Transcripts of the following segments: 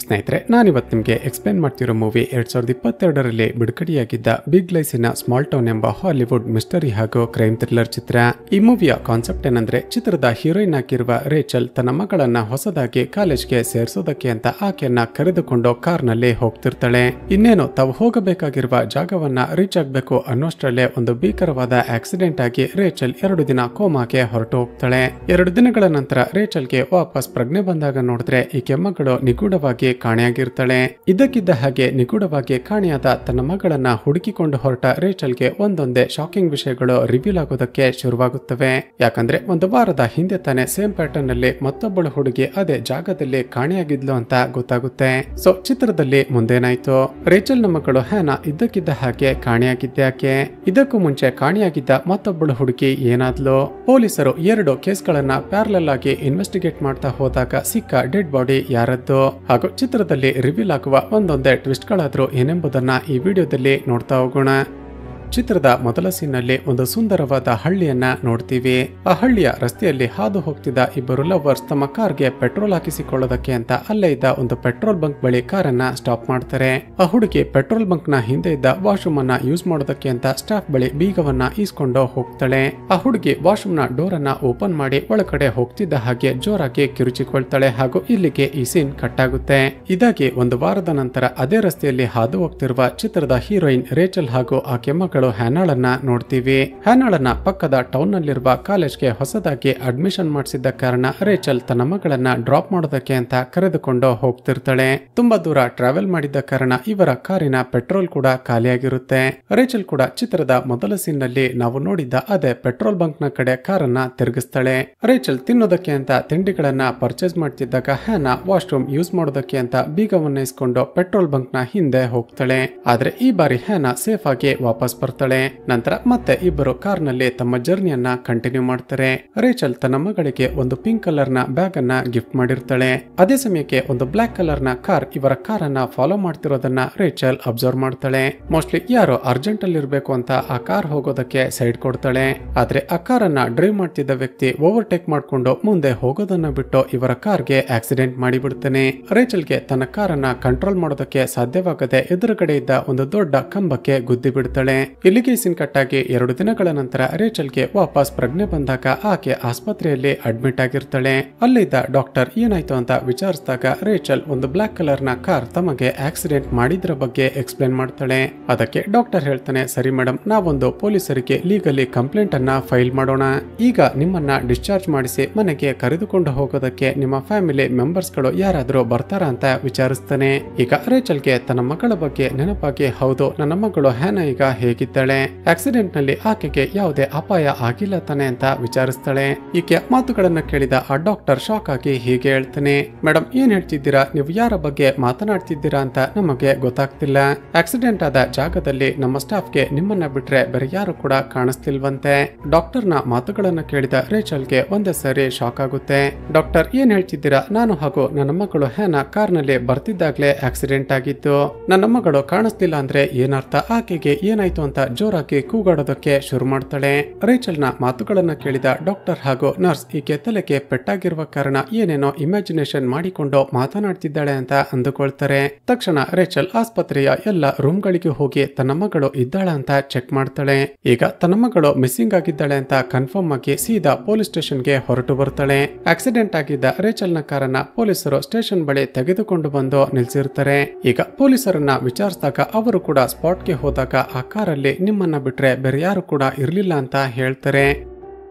ಸ್ನೇಹಿತರೆ, ನಾನಿವತ್ತು ನಿಮಗೆ ಎಕ್ಸ್ಪ್ಲೇನ್ ಮಾಡ್ತಿರೋ ಮೂವಿ 2022ರಲ್ಲಿ ಬಿಡುಗಡೆಯಾಗಿದ್ದ ಬಿಗ್ ಲೈಸಿನ ಸ್ಮಾಲ್ ಟೌನ್ ಎಂಬ ಹಾಲಿವುಡ್ ಮಿಸ್ಟರಿ ಹಾಗೂ ಕ್ರೈಮ್ ಥ್ರಿಲ್ಲರ್ ಚಿತ್ರ. ಈ ಮೂವಿಯ ಕಾನ್ಸೆಪ್ಟ್ ಏನಂದ್ರೆ, ಚಿತ್ರದ ಹೀರೋಯಿನ್ ಆಗಿರುವ ರೇಚಲ್ ತನ್ನ ಮಗಳನ್ನ ಹೊಸದಾಗಿ ಕಾಲೇಜ್ಗೆ ಸೇರಿಸೋದಕ್ಕೆ ಅಂತ ಆಕೆಯನ್ನ ಕರೆದುಕೊಂಡು ಕಾರ್ನಲ್ಲಿ ಹೋಗ್ತಿರ್ತಾಳೆ. ಇನ್ನೇನು ತಾವು ಹೋಗಬೇಕಾಗಿರುವ ಜಾಗವನ್ನ ರೀಚ್ ಆಗ್ಬೇಕು ಅನ್ನೋಷ್ಟರಲ್ಲೇ ಒಂದು ಭೀಕರವಾದ ಆಕ್ಸಿಡೆಂಟ್ ಆಗಿ ರೇಚಲ್ 2 ದಿನ ಕೋಮಾಗೆ ಹೊರಟು ಹೋಗ್ತಾಳೆ. 2 ದಿನಗಳ ನಂತರ ರೇಚಲ್ಗೆ ವಾಪಸ್ ಪ್ರಜ್ಞೆ ಬಂದಾಗ ನೋಡಿದ್ರೆ ಈಕೆ ಮಗಳು ನಿಗೂಢವಾಗಿ ಕಾಣೆಯಾಗಿರ್ತಾಳೆ. ಇದಕ್ಕಿದ್ದ ಹಾಗೆ ನಿಗೂಢವಾಗಿ ಕಾಣೆಯಾದ ತನ್ನ ಮಗಳನ್ನ ಹುಡುಕಿಕೊಂಡು ಹೊರಟ ರೇಚಲ್ಗೆ ಒಂದೊಂದೇ ಶಾಕಿಂಗ್ ವಿಷಯಗಳು ರಿವೀಲ್ ಆಗೋದಕ್ಕೆ ಶುರುವಾಗುತ್ತವೆ. ಯಾಕಂದ್ರೆ ಒಂದು ವಾರದ ಹಿಂದೆ ತಾನೆ ಸೇಮ್ ಪ್ಯಾಟರ್ನ್ ನಲ್ಲಿ ಮತ್ತೊಬ್ಬಳು ಹುಡುಗಿ ಅದೇ ಜಾಗದಲ್ಲಿ ಕಾಣೆಯಾಗಿದ್ಲು ಅಂತ ಗೊತ್ತಾಗುತ್ತೆ. ಸೊ ಚಿತ್ರದಲ್ಲಿ ಮುಂದೇನಾಯ್ತು? ರೇಚಲ್ ನ ಮಗಳು ಹ್ಯಾನಾ ಇದ್ದಕ್ಕಿದ್ದ ಹಾಗೆ ಕಾಣೆಯಾಗಿದ್ದೆ ಯಾಕೆ? ಇದಕ್ಕೂ ಮುಂಚೆ ಕಾಣೆಯಾಗಿದ್ದ ಮತ್ತೊಬ್ಬಳು ಹುಡುಗಿ ಏನಾದ್ಲು? ಪೊಲೀಸರು 2 ಕೇಸ್ಗಳನ್ನ ಪ್ಯಾರಲಲ್ ಆಗಿ ಇನ್ವೆಸ್ಟಿಗೇಟ್ ಮಾಡ್ತಾ ಹೋದಾಗ ಸಿಕ್ಕ ಡೆಡ್ ಬಾಡಿ ಯಾರದ್ದು ಹಾಗೂ ಚಿತ್ರದಲ್ಲಿ ರಿವೀಲ್ ಆಗುವ ಒಂದೊಂದೇ ಟ್ವಿಸ್ಟ್ಗಳಾದ್ರೂ ಏನೆಂಬುದನ್ನ ಈ ವಿಡಿಯೋದಲ್ಲಿ ನೋಡ್ತಾ ಹೋಗೋಣ. ಚಿತ್ರದ ಮೊದಲ ಸೀನ್ನಲ್ಲಿ ಒಂದು ಸುಂದರವಾದ ಹಳ್ಳಿಯನ್ನ ನೋಡ್ತೀವಿ. ಆ ಹಳ್ಳಿಯ ರಸ್ತೆಯಲ್ಲಿ ಹಾದು ಹೋಗ್ತಿದ್ದ ಇಬ್ಬರು ಲವರ್ಸ್ ತಮ್ಮ ಕಾರ್ಗೆ ಪೆಟ್ರೋಲ್ ಹಾಕಿಸಿಕೊಳ್ಳೋದಕ್ಕೆ ಅಂತ ಅಲ್ಲೇ ಇದ್ದ ಒಂದು ಪೆಟ್ರೋಲ್ ಬಂಕ್ ಬಳಿ ಕಾರನ್ನ ಸ್ಟಾಪ್ ಮಾಡ್ತಾರೆ. ಆ ಹುಡುಗಿ ಪೆಟ್ರೋಲ್ ಬಂಕ್ ನ ಹಿಂದೆ ಇದ್ದ ವಾಶ್ರೂಮ್ ಅನ್ನ ಯೂಸ್ ಮಾಡೋದಕ್ಕೆ ಅಂತ ಸ್ಟಾಫ್ ಬಳಿ ಬೀಗವನ್ನ ಈಸ್ಕೊಂಡು ಹೋಗ್ತಾಳೆ. ಆ ಹುಡುಗಿ ವಾಶ್ರೂಮ್ ನ ಡೋರ್ ಅನ್ನ ಓಪನ್ ಮಾಡಿ ಒಳಗಡೆ ಹೋಗ್ತಿದ್ದ ಹಾಗೆ ಜೋರಾಗಿ ಕಿರುಚಿಕೊಳ್ತಾಳೆ ಹಾಗೂ ಇಲ್ಲಿಗೆ ಈ ಸೀನ್ ಕಟ್ ಆಗುತ್ತೆ. ಇದಾಗಿ ಒಂದು ವಾರದ ನಂತರ ಅದೇ ರಸ್ತೆಯಲ್ಲಿ ಹಾದು ಹೋಗ್ತಿರುವ ಚಿತ್ರದ ಹೀರೋಯಿನ್ ರೇಚಲ್ ಹಾಗೂ ಆಕೆ ಮಗಳು ಹ್ಯಾನಾಳನ್ನ ನೋಡ್ತೀವಿ. ಹ್ಯಾನಾಳನ್ನ ಪಕ್ಕದ ಟೌನ್ ನಲ್ಲಿರುವ ಕಾಲೇಜ್ಗೆ ಹೊಸದಾಗಿ ಅಡ್ಮಿಷನ್ ಮಾಡಿಸಿದ್ದ ಕಾರಣ ರೇಚಲ್ ತನ್ನ ಮಗಳನ್ನ ಡ್ರಾಪ್ ಮಾಡೋದಕ್ಕೆ ಅಂತ ಕರೆದುಕೊಂಡು ಹೋಗ್ತಿರ್ತಾಳೆ. ತುಂಬಾ ದೂರ ಟ್ರಾವೆಲ್ ಮಾಡಿದ್ದ ಕಾರಣ ಇವರ ಕಾರಿನ ಪೆಟ್ರೋಲ್ ಕೂಡ ಖಾಲಿಯಾಗಿರುತ್ತೆ. ರೇಚಲ್ ಕೂಡ ಚಿತ್ರದ ಮೊದಲ ಸೀನ್ ನಲ್ಲಿ ನಾವು ನೋಡಿದ್ದ ಅದೇ ಪೆಟ್ರೋಲ್ ಬಂಕ್ ನ ಕಡೆ ಕಾರನ್ನ ತಿರುಗಿಸ್ತಾಳೆ. ರೇಚಲ್ ತಿನ್ನೋದಕ್ಕೆ ಅಂತ ತಿಂಡಿಗಳನ್ನ ಪರ್ಚೇಸ್ ಮಾಡ್ತಿದ್ದಾಗ ಹ್ಯಾನಾ ವಾಶ್ರೂಮ್ ಯೂಸ್ ಮಾಡೋದಕ್ಕೆ ಅಂತ ಬೀಗವನ್ನ ಇಸ್ಕೊಂಡು ಪೆಟ್ರೋಲ್ ಬಂಕ್ ನ ಹಿಂದೆ ಹೋಗ್ತಾಳೆ. ಆದ್ರೆ ಈ ಬಾರಿ ಹ್ಯಾನಾ ಸೇಫ್ ಆಗಿ ವಾಪಸ್ ಬರ್ತಾಳೆ. ನಂತರ ಮತ್ತೆ ಇಬ್ಬರು ಕಾರ್ ನಲ್ಲಿ ತಮ್ಮ ಜರ್ನಿಯನ್ನ ಕಂಟಿನ್ಯೂ ಮಾಡ್ತಾರೆ. ರೇಚಲ್ ತನ್ನ ಮಗಳಿಗೆ ಒಂದು ಪಿಂಕ್ ಕಲರ್ ನ ಬ್ಯಾಗ್ ಅನ್ನ ಗಿಫ್ಟ್ ಮಾಡಿರ್ತಾಳೆ. ಅದೇ ಸಮಯಕ್ಕೆ ಒಂದು ಬ್ಲಾಕ್ ಕಲರ್ ನ ಕಾರ್ ಇವರ ಕಾರ್ ಅನ್ನ ಫಾಲೋ ಮಾಡ್ತಿರೋದನ್ನ ರೇಚಲ್ ಅಬ್ಸರ್ವ್ ಮಾಡ್ತಾಳೆ. ಮೋಸ್ಟ್ಲಿ ಯಾರೋ ಅರ್ಜೆಂಟ್ ಅಲ್ಲಿ ಇರ್ಬೇಕು ಅಂತ ಆ ಕಾರ್ ಹೋಗೋದಕ್ಕೆ ಸೈಡ್ ಕೊಡ್ತಾಳೆ. ಆದ್ರೆ ಆ ಕಾರ್ ಅನ್ನ ಡ್ರೈವ್ ಮಾಡ್ತಿದ್ದ ವ್ಯಕ್ತಿ ಓವರ್ಟೇಕ್ ಮಾಡ್ಕೊಂಡು ಮುಂದೆ ಹೋಗೋದನ್ನ ಬಿಟ್ಟು ಇವರ ಕಾರ್ಗೆ ಆಕ್ಸಿಡೆಂಟ್ ಮಾಡಿಬಿಡ್ತಾನೆ. ರೇಚಲ್ಗೆ ತನ್ನ ಕಾರನ್ನ ಕಂಟ್ರೋಲ್ ಮಾಡೋದಕ್ಕೆ ಸಾಧ್ಯವಾಗದೆ ಎದುರುಗಡೆ ಇದ್ದ ಒಂದು ದೊಡ್ಡ ಕಂಬಕ್ಕೆ ಗುದ್ದಿ ಬಿಡ್ತಾಳೆ. ಇಲ್ಲಿಗೆ ಸೀನ್ ಕಟ್ ಆಗಿ 2 ದಿನಗಳ ನಂತರ ರೇಚಲ್ಗೆ ವಾಪಸ್ ಪ್ರಜ್ಞೆ ಬಂದಾಗ ಆಕೆ ಆಸ್ಪತ್ರೆಯಲ್ಲಿ ಅಡ್ಮಿಟ್ ಆಗಿರ್ತಾಳೆ. ಅಲ್ಲಿದ್ದ ಡಾಕ್ಟರ್ ಏನಾಯ್ತು ಅಂತ ವಿಚಾರಿಸಿದಾಗ ರೇಚಲ್ ಒಂದು ಬ್ಲಾಕ್ ಕಲರ್ ನ ಕಾರ್ ತಮಗೆ ಆಕ್ಸಿಡೆಂಟ್ ಮಾಡಿದ್ರ ಬಗ್ಗೆ ಎಕ್ಸ್ಪ್ಲೇನ್ ಮಾಡ್ತಾಳೆ. ಅದಕ್ಕೆ ಡಾಕ್ಟರ್ ಹೇಳ್ತಾನೆ, ಸರಿ ಮೇಡಮ್, ನಾವೊಂದು ಪೊಲೀಸರಿಗೆ ಲೀಗಲಿ ಕಂಪ್ಲೇಂಟ್ ಅನ್ನ ಫೈಲ್ ಮಾಡೋಣ. ಈಗ ನಿಮ್ಮನ್ನ ಡಿಸ್ಚಾರ್ಜ್ ಮಾಡಿಸಿ ಮನೆಗೆ ಕರೆದುಕೊಂಡು ಹೋಗೋದಕ್ಕೆ ನಿಮ್ಮ ಫ್ಯಾಮಿಲಿ ಮೆಂಬರ್ಸ್ ಗಳು ಯಾರಾದ್ರೂ ಬರ್ತಾರ ಅಂತ ವಿಚಾರಿಸ್ತಾನೆ. ಈಗ ರೇಚಲ್ಗೆ ತನ್ನ ಮಗಳ ಬಗ್ಗೆ ನೆನಪಾಗಿ, ಹೌದು, ನನ್ನ ಮಗಳು ಹ್ಯಾನಾ ಈಗ ಹೇಗಿದ್ದಾಳೆ? ಆಕ್ಸಿಡೆಂಟ್ ನಲ್ಲಿ ಆಕೆಗೆ ಯಾವುದೇ ಅಪಾಯ ಆಗಿಲ್ಲ ತಾನೆ ಅಂತ ವಿಚಾರಿಸ್ತಾಳೆ. ಈಕೆ ಮಾತುಗಳನ್ನ ಕೇಳಿದ ಆ ಡಾಕ್ಟರ್ ಶಾಕ್ ಆಗಿ ಹೀಗೆ ಹೇಳ್ತಾನೆ, ಮೇಡಮ್, ಏನ್ ಹೇಳ್ತಿದ್ದೀರಾ? ನೀವು ಯಾರ ಬಗ್ಗೆ ಮಾತನಾಡ್ತಿದ್ದೀರಾ ಅಂತ ನಮಗೆ ಗೊತ್ತಾಗ್ತಿಲ್ಲ. ಆಕ್ಸಿಡೆಂಟ್ ಆದ ಜಾಗದಲ್ಲಿ ನಮ್ಮ ಸ್ಟಾಫ್ಗೆ ನಿಮ್ಮನ್ನ ಬಿಟ್ರೆ ಬೇರೆ ಯಾರು ಕೂಡ ಕಾಣಿಸ್ತಿಲ್ವಂತೆ. ಡಾಕ್ಟರ್ ನ ಮಾತುಗಳನ್ನ ಕೇಳಿದ ರೇಚಲ್ಗೆ ಒಂದೇ ಸರಿ ಶಾಕ್ ಆಗುತ್ತೆ. ಡಾಕ್ಟರ್, ಏನ್ ಹೇಳ್ತಿದ್ದೀರಾ? ನಾನು ಹಾಗೂ ನನ್ನ ಮಗಳು ಹ್ಯಾನಾ ಕಾರ್ ನಲ್ಲಿ ಬರ್ತಿದ್ದಾಗ್ಲೇ ಆಕ್ಸಿಡೆಂಟ್ ಆಗಿತ್ತು. ನನ್ನ ಮಗಳು ಕಾಣಿಸ್ತಿಲ್ಲ ಅಂದ್ರೆ ಏನರ್ಥ? ಆಕೆಗೆ ಏನಾಯ್ತು ಅಂತ ಜೋರಾಗಿ ಕೂಗಾಡೋದಕ್ಕೆ ಶುರು ಮಾಡ್ತಾಳೆ. ರೇಚಲ್ ನ ಮಾತುಗಳನ್ನ ಕೇಳಿದ ಡಾಕ್ಟರ್ ಹಾಗೂ ನರ್ಸ್ ಈಕೆ ತಲೆಗೆ ಪೆಟ್ಟಾಗಿರುವ ಕಾರಣ ಏನೇನೋ ಇಮ್ಯಾಜಿನೇಷನ್ ಮಾಡಿಕೊಂಡು ಮಾತನಾಡ್ತಿದ್ದಾಳೆ ಅಂತ ಅಂದುಕೊಳ್ತಾರೆ. ತಕ್ಷಣ ರೇಚಲ್ ಆಸ್ಪತ್ರೆಯ ಎಲ್ಲ ರೂಮ್ ಗಳಿಗೆ ಹೋಗಿ ತನ್ನ ಮಗಳು ಇದ್ದಾಳ ಅಂತ ಚೆಕ್ ಮಾಡ್ತಾಳೆ. ಈಗ ತನ್ನ ಮಗಳು ಮಿಸ್ಸಿಂಗ್ ಆಗಿದ್ದಾಳೆ ಅಂತ ಕನ್ಫರ್ಮ್ ಆಗಿ ಸೀದಾ ಪೊಲೀಸ್ ಸ್ಟೇಷನ್ ಗೆ ಹೊರಟು ಬರ್ತಾಳೆ. ಆಕ್ಸಿಡೆಂಟ್ ಆಗಿದ್ದ ರೇಚಲ್ ನ ಕಾರನ್ನ ಪೊಲೀಸರು ಸ್ಟೇಷನ್ ಬಳಿ ತೆಗೆದುಕೊಂಡು ಬಂದು ನಿಲ್ಸಿರ್ತಾರೆ. ಈಗ ಪೊಲೀಸರನ್ನ ವಿಚಾರಿಸಿದಾಗ ಅವರು ಕೂಡ ಸ್ಪಾಟ್ ಗೆ ಹೋದಾಗ ಆ ಕಾರಲ್ಲಿ ನಿಮ್ಮನ್ನ ಬಿಟ್ರೆ ಬೇರೆ ಯಾರು ಕೂಡ ಇರ್ಲಿಲ್ಲ ಅಂತ ಹೇಳ್ತಾರೆ.